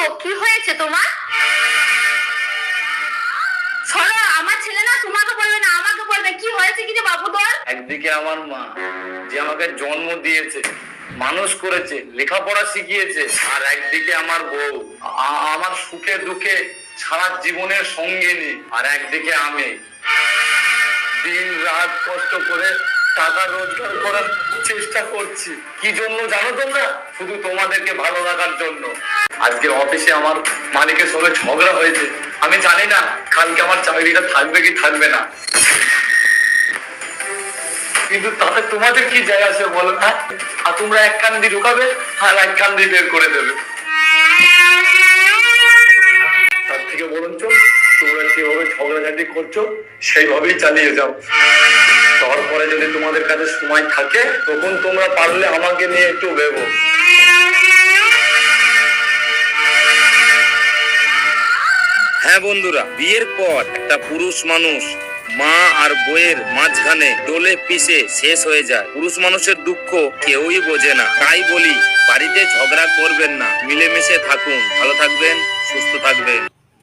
গো, কি হয়েছে তোমার? শোনো, আমার ছেলে না তোমাকে বলবে না, আমাকে বলবে। কি হয়েছে কি রে বাবু তোর? একদিকে আমার মা, যে আমাকে জন্ম দিয়েছে, মানুষ করেছে, লেখাপড়া শিখিয়েছে, আর একদিকে আমার বউ, আমার সুখে দুঃখে সারা জীবনের সঙ্গিনী। আর একদিকে আমি দিন রাত কষ্ট করে টাকা রোজগার করার চেষ্টা করছি। কি জন্য জানো তোমরা? শুধু তোমাদেরকে ভালো রাখার জন্য। আজকে অফিসে আমার মালিকের সঙ্গে ঝগড়া হয়েছে। আমি জানি না কালকে আমার চাকরিটা থাকবে কি থাকবে না, কিন্তু তাতে তোমাদের কি যায় আসে বলো না? আর তোমরা এক কান দিয়ে ঢুকাবে আর এক কান দিয়ে বের করে দেবে। তার থেকে বরঞ্চ তোমরা যেভাবে ঝগড়াঝাটি করছো সেইভাবেই চালিয়ে যাও। তারপরে যদি তোমাদের কাছে সময় থাকে তখন তোমরা পারলে আমাকে নিয়ে একটু ভেবো। হ্যাঁ বন্ধুরা, বিয়ের পর একটা পুরুষ মানুষ মা আর বউয়ের মাঝখানে ডোলে পিষে শেষ হয়ে যায়। পুরুষ মানুষের দুঃখ কেউই বোঝে না। তাই বলি, বাড়িতে ঝগড়া করবেন না, মিলেমিশে থাকুন। ভালো থাকবেন, সুস্থ থাকবেন।